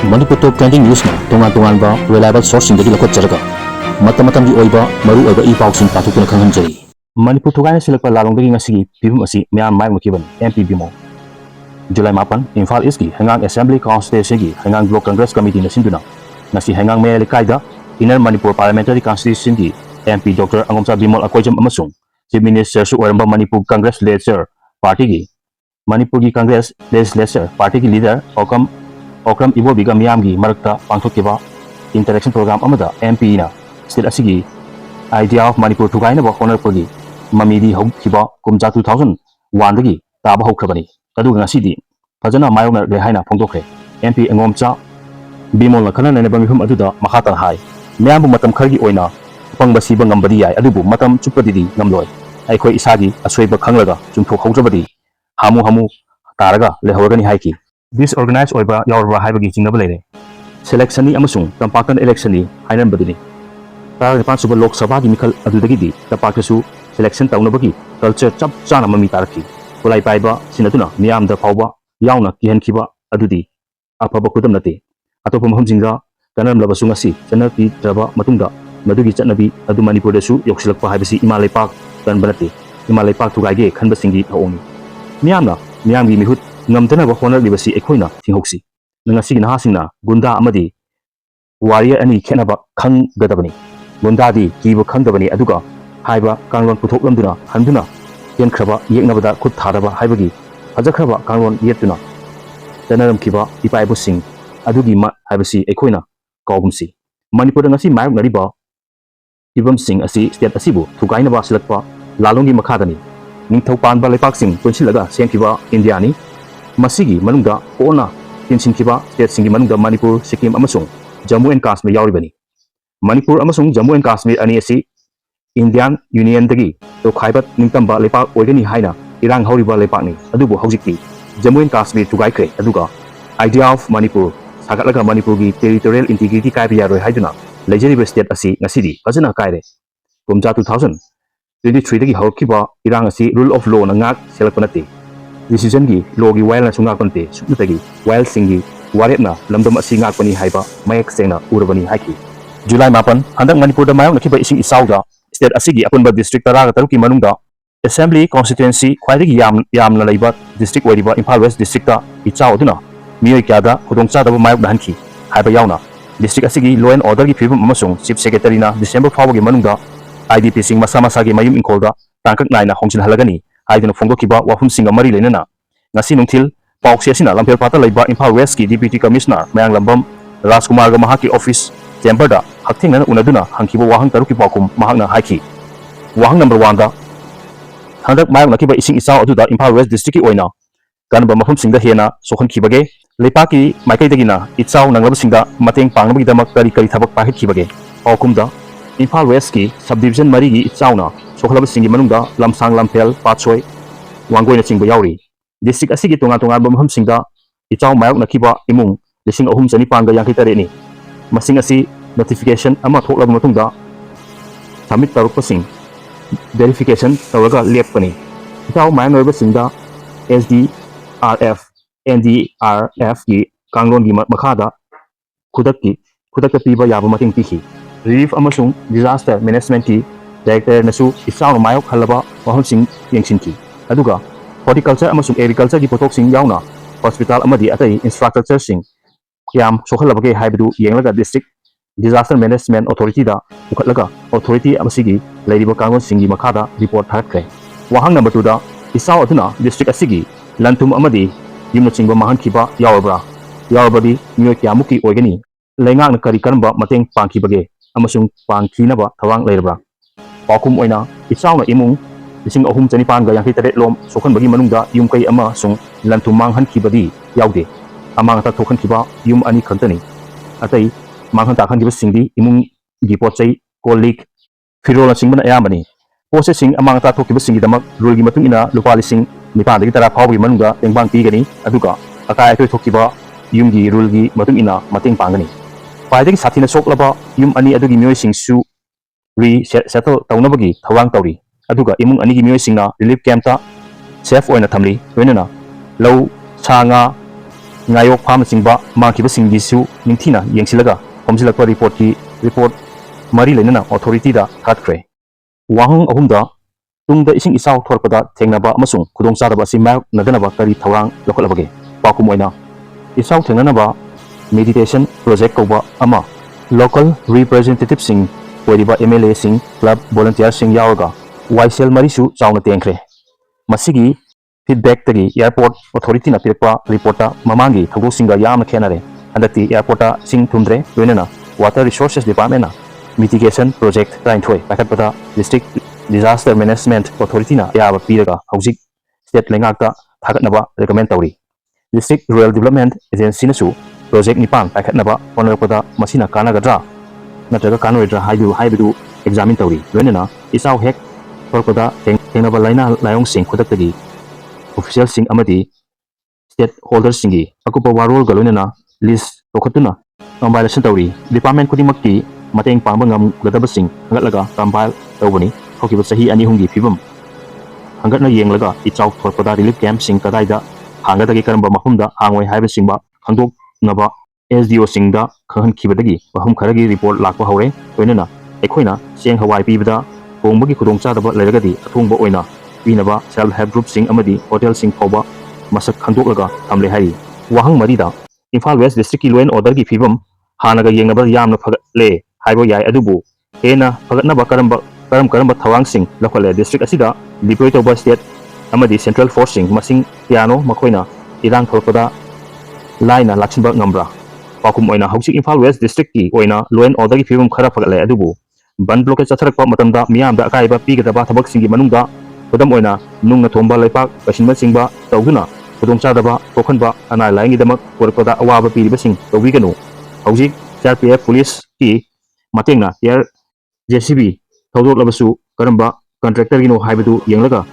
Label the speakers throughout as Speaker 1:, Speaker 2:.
Speaker 1: Manipur Top Trending News na tungan-tungan reliable source sing dagi lakot jaraga matam-matam gi oiba maru oiba i pausing patukuna khanghanjari Manipur thugai silakpa lalong dagi ngasigi pibum asi myam mai mukiban MP bimo July 8 Imphal East gi Hangang Assembly Constituency gi Hangang Block Congress Committee na sinduna ngasi Hangang Mayali Kaida Inner Manipur Parliamentary Constituency gi MP Dr. Angomsa Bimol Akoijam amasung Chief Minister su oiramba Manipur Congress Legislature Party gi Manipur gi Congress Legislature Party gi leader Okram Ibo Biga Miyamgi Marakta Pangthokkiba Interaction Program amada MP na state asigi idea of Manipur thugaina ba honor pagi mamidi hokkiba kumja 2001 dagi taba hokkrabani adu ngasidi fajana mayona re haina phongdokre MP Angomcha Bimol na khana ne bangihum aduda makhatan hai miyambu matam khargi oina pangba siba ngambadi yai adubu matam chuppadidi ngamloi aikhoi isagi asweba khanglaga chumthok haudrabadi hamu taraga lehorgani haiki disorganized oiba yaurba haibagi chingnaba leire selection ni amasung tampakan election ni hainan badini tar pa suba lok sabha gi mikhal adudagi di tapak su selection taunabagi culture chap chana mami taraki kulai paiba sinatuna miyam da phawba yauna kihan khiba adudi afaba kudam nate atopa mahum jingga kanam labasu ngasi chanapi traba matungda madugi chanabi adu manipur da su yoksilakpa haibasi imalaipak kan banate imalaipak thugaige khanba singi thaomi miyamgi mihut ngamdana ba honor libasi ekhoina thinghoksi ngasi na hasingna gunda amadi warrior ani khenaba khang gadabani gunda di kiba khangdabani aduga haiba kanglon puthoklamduna handuna ken khraba yeknabada khut thadaba haibagi hajakhraba kanglon yetuna tanaram kiba ipaibu sing adugi ma haibasi ekhoina kawgumsi manipur ngasi mayok nariba ibam sing asi state asibu thugaina ba silakpa lalongi makhadani ningthau panba lepak sing punsilaga semkiba india ni masigi manungda ona tinsinkiba state singi manungda Manipur Sikkim amasung Jammu and Kashmir yauribani Manipur amasung Jammu and Kashmir ani asi Indian Union dagi to khaibat ningtamba lepak oigani haina irang hauriba lepak ni adubu haujikti Jammu and Kashmir tugaikre aduga idea of Manipur sagatlaga Manipur gi territorial integrity kaiba yaroi haiduna lejeriba state asi ngasidi fajana kaire kumja 2023 dagi haukiba irang asi rule of law na ngak selakpanati decision gi logi while na sunga konte sukutagi while singi waretna lamdam asi ngakpani haiba mayak sengna urabani haiki July 8 handak Manipur da mayok nakiba ising isauda state asigi apunba district taraga taruki manungda assembly constituency khwaidagi yamna leiba district wariba Imphal West district ta ichau aduna miyoi kyada khudongcha daba mayok dahanki haiba yauna district asigi law and order gi phibum amasung chief secretary na December fawagi manungda IDP sing masa gi mayum inkolda tangkak naina hongsin halagani haiduna phongdokiba wafum singa mari lenana ngasi nungthil pauk sesina lampel pata leiba Imphal West ki deputy commissioner mayang lambam Rajkumar ga mahaki office chamber da hakthingna unaduna hangkiba wahang taruki paukum mahakna haiki wahang number 1 da handak mayang nakiba ising isau aduda Imphal West district ki oina kanba mafum singda hena sokhan khibage leipaki maikai dagina ichau nanglab singda mateng pangnabagi damak kari thabak pahit khibage paukum da Imphal West ki subdivision mari gi ichauna sokhlab singi manungda lamsang lampel patsoi wangoi na chingba yauri district asigi tunga bamham singda ichau mayok nakiba imung lising ahum chani panga yang kitare ni masing asi notification ama thoklab matungda submit taruk pasing verification tawraga lepani ichau mayok noiba singda SDRF NDRF ki kanglon gi makhada khudakta piba yaba mating pikhi relief amasung disaster management ki director nasu ichau mayok halaba wahum sing yengsinki aduga horticulture amasung agriculture gi potok sing yauna hospital amadi atai infrastructure sing yam sokhalabage haibu yenglaga district disaster management authority da ukhatlaga authority amasigi leiriba kangon singi makhada report thakre wahang number 2 da isau aduna district asigi lantum amadi yimna chingba mahan khiba yawbadi miyoi kyamuki oigani lengang kari kanba mateng pangkhibage amasung pangkhinaba thawang leirabra pakum oina isauna imung lising ahum chani panga yang hitare lom sokhan bagi manungda yum kai ama sung lantum manghan khibadi yaude amang ta thokhan khiba yum ani khantani atai manghan ta khan khiba singdi imung gi pochai kolik firola singbana ayamani processing amang ta thokhiba singi damak rule gi matung ina lupa lising nipan dagi tara phawgi manungda tengbang pigani aduga akai atoi thokhiba yum gi rule gi matung ina mateng pangani paidagi sathina soklaba yum ani adugi mioi singsu settle taunabagi thawang tauri aduga imung ani gi mioi singna relief camp ta safe oina thamli loinana low sanga ngayok pham singba maki ba singgi su ningthina yengsilaga homjilakpa report mari lenana authority da khatkre wahung ahumda tungda ising isaw thorpada thengnaba amasung khudong chadaba si mak nadanaba kari thawang lokhalabage pakum oina isaw thengnanaba meditation project koba ama local representative sing wariba MLA sing club volunteer sing yawaga YCL marisu chawna tengkhre masigi feedback tagi airport authority na pirpa reporta mamangi thawdo singa yamna khenare andati airporta sing thumdre loinana water resources department na mitigation project rainthoi pakatpada district disaster management authority na yaba piraga hojik state lengakta thagatnaba recommend tawri district rural development agency nasu project nipan pakatnaba honorpada masina kanagadra natraga kanoidra haibu examine tawri loinana isaw hek thorpada thengnaba laina layong sing khudaktagi official sing amadi state holders singi akupa warol galonena list tokhatuna compilation tawri department kudimakki mateng pangba ngam gadaba sing hangatlaga compile tawbani hokiba sahi ani hungi phibam hangatna yenglaga ichaw thorpada relief camp sing kadaida hangadagi karamba mahumda hangoi haiba singba khangdok naba SDO singda khahan khibadagi bahum kharagi report lakpa hore toinana ekhoina seng hawai pibada hongbagi khudong chadaba leragadi athongba oina pinaba self help group sing amadi hotel sing phawba masak khandoklaga thamle hai wahang marida Imphal West District ki law and order ki phibam hanaga yengnaba yamna phagle haibo yai adubu hena phagatnaba karamba thawang sing lakhale district asida deploy toba state amadi central force sing masing piano makhoina irang thorpada laina laksinba ngambra pakum oina hausi Imphal West District ki oina law and order ki phibam khara phagle adubu ban blockade chatharakpa matamda miyamda akaiba pigadaba thabak singi manungda khudam oina nungna thomba laipak pasinba singba tawduna khudong chadaba tokhanba anai laingi damak korpada awaba piriba sing tawiganu hausi CRPF police ki matengna air JCB thawdok labasu karamba contractor gino haibadu yenglaga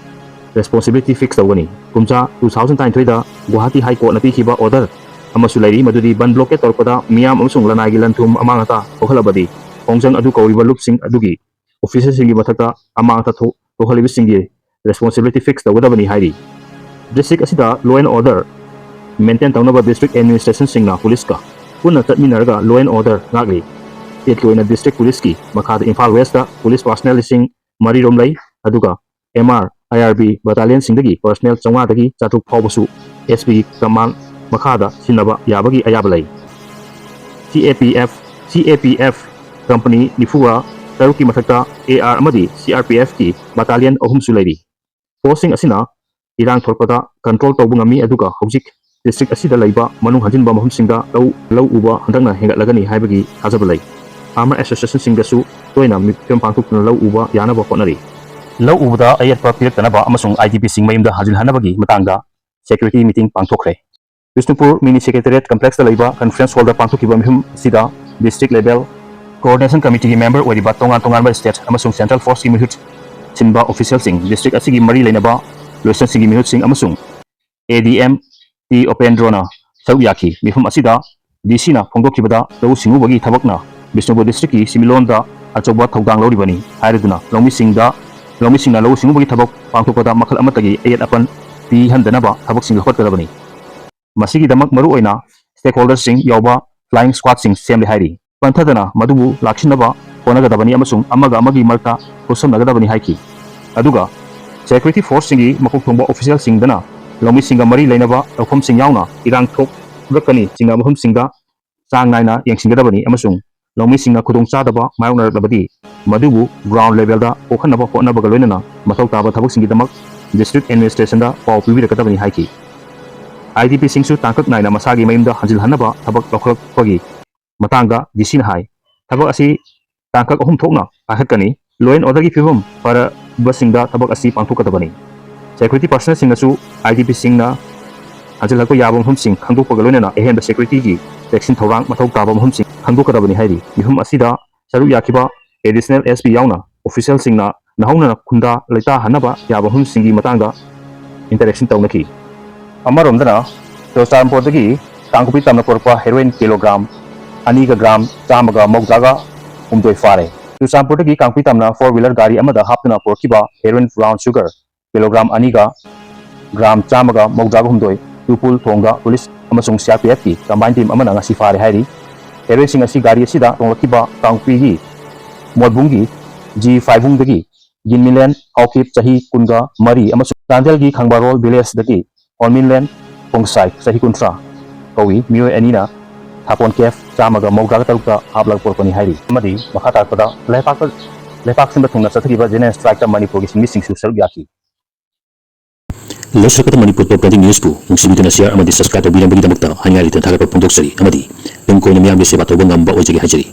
Speaker 1: responsibility fix tawani kumcha 2023 da Guwahati High Court na pikhiba order amasu lairi madudi ban blockade torpada miyam amasung lanai gi lanthum amangata okhalabadi hongjang adu kauriba lupsing adugi officer singi mathakta amangata tohalibi singi responsibility fix tawgadabani hairi district asida law and order maintain tawnaba district administration singna police ka punna tatminaraga law and order ngagli state loina district police ki makhada Imphal West da police personnel sing mari rom lai aduga MR IRB battalion singdagi personnel chawga dagi chatuk phawbasu SP command makhada sinaba yabagi ayaba lai CAPF company nifuga taruki mathakta AR amadi CRPF ki battalion ahum sulairi posting asina irang thorpada control tawbu ngami aduga hojik district asida laiba manung hanjinba mahum singda lau uba handangna hengatlagani haibagi thajaba lai armor association singdasu toina mitkem pangthukna lau uba yanaba hotnari lau ubada ayatpa piraktanaba amasung IDP sing mayumda hajil hanabagi matangda security meeting pangthokre Bishnupur mini secretariat complex da laiba conference hall da pangthokiba mihum sida district level coordination committee member wariba tongan state amasung central force ki mihut sinba official sing district asigi mari lainaba loisan singi mihut sing amasung ADM T Opendrona saruk yaki mifum asida DC na phongdokibada lau singubagi thabakna Bishnupur district ki similonda achoba thawdang loribani hairaduna lomi singna lau singubagi thabak pangthokpada makhal amatagi ayat apan pi handanaba thabak sing lakhatkarabani masigi damak maru oina stakeholders sing yawba flying squad sing semli hairi panthadana madubu lakshinaba honagadabani amasung amaga amagi marta hosamnagadabani haiki aduga security force singi makok thongba official singdana lomi singa mari lainaba lawkham sing yauna irang thok rakani singa mahum singda chang naina yengsingadabani amasung lomi singa khudong chadaba mayoknarabadi madubu ground level da okhanaba hotnabaga loinana mathau taba thabak singi damak district administration da paw pibirakadabani haiki IDP singsu tangkak naina masagi mayumda hanjil hanaba thabak lokhlakpagi matangda DC na hai thabak asi tangkak ahum thokna pahatkani law and order gi phibam para basingda thabak asi pangthokadabani security personnel singnasu IDP singna hanjilakpa yabam hum sing khangdokpaga loinana ehenda security gi vaccine thawrang mathau taba hum sing khangdokadabani hairi mihum asida saruk yakiba additional SP yauna official singna nahongna khunda leita hanaba yabam hum singi matangda interaction tawnaki amaromdana Tosampodagi tangkupi tamna porpa heroin kilogram aniga gram chamaga mokjaga umdoi fare Tosampodagi kangpi tamna 4-wheeler gari amada haptuna porkiba heroin brown sugar kilogram aniga gram chamaga mokjaga umdoi ꯇꯨꯄꯨꯜ ꯊꯣꯡꯒ police ꯑꯃꯁꯨꯡ CRPFꯀꯤ combine team ꯑꯃꯅ ꯉꯁꯤ ꯐꯥꯔꯦ ꯍꯥꯏꯔꯤ꯫ ꯍꯦꯔꯣꯏꯟꯁꯤꯡ ꯑꯁꯤ ꯒꯥꯔꯤ ꯑꯁꯤꯗ ꯇꯣꯡꯂꯛꯈꯤꯕ ꯀꯥꯡꯄꯤꯒꯤ ꯃꯣꯠꯕꯨꯡꯒꯤ G5ꯕꯨꯡꯗꯒꯤ ꯌꯤꯟꯃꯤꯂꯦꯟ ꯍꯥꯎꯀꯤꯞ ꯆꯍꯤ 23 ꯑꯃꯁꯨꯡ ꯆꯥꯟꯗꯦꯜꯒꯤ ꯈꯪꯕꯥꯔꯣꯜ ꯚꯤꯂꯦꯖꯗꯒꯤ ꯑꯣꯟꯃꯤꯟꯂꯦꯟ ꯄꯣꯡꯁꯥꯏ ꯆꯍꯤ 30 ꯀꯧꯏ꯫ ꯃꯤꯑꯣꯏ ꯑꯅꯤꯅ ꯊꯥꯄꯣꯟ ꯀꯦꯐ 135ꯇ ꯍꯥꯞꯂꯒ ꯄꯨꯔꯛꯄꯅꯤ ꯍꯥꯏꯔꯤ꯫ ꯑꯃꯗꯤ ꯃꯈꯥ ꯇꯥꯔꯛꯄꯗ ꯂꯩꯄꯥꯛ ꯁꯤꯟꯕ ꯊꯨꯡꯅ ꯆꯠꯊꯈꯤꯕ ꯖꯦꯅꯦꯔꯦꯜ ꯁ꯭ꯇ꯭ꯔꯥꯏꯛꯇ ꯃꯅꯤꯄꯨꯔꯒꯤ ꯁꯤꯟꯃꯤꯁꯤꯡꯁꯨ ꯁꯔꯨꯛ ꯌꯥꯈꯤ꯫ ꯂꯩꯁꯤꯜꯂꯛꯄꯗ ꯃꯅꯤꯄꯨꯔ ꯇꯣꯞ ꯇ꯭ꯔꯦꯟꯗꯤꯡ ꯅ꯭ꯌꯨꯁꯄꯨ ꯅꯨꯡꯁꯤꯕꯤꯗꯨꯅ ꯁꯤꯌꯔ ꯑꯃꯗꯤ ꯁꯕꯁꯀ꯭ꯔꯥꯏꯕ ꯇꯧꯕꯤꯔꯝꯕꯒꯤꯗꯃꯛꯇ ꯍꯥꯏꯅꯤꯡꯉꯥꯏ ꯂꯩꯇꯅ ꯊꯥꯒꯠꯄ ꯐꯣꯡꯗꯣꯛꯆꯔꯤ ꯑꯃꯗꯤ ꯇꯨꯡ ꯀꯣꯏꯅ ꯃꯤꯌꯥꯝꯒꯤ ꯁꯦꯕꯥ ꯇꯧꯕ ꯉꯝꯕ ꯑꯣꯏꯖꯒꯦ ꯍꯥꯏꯖꯔꯤ꯫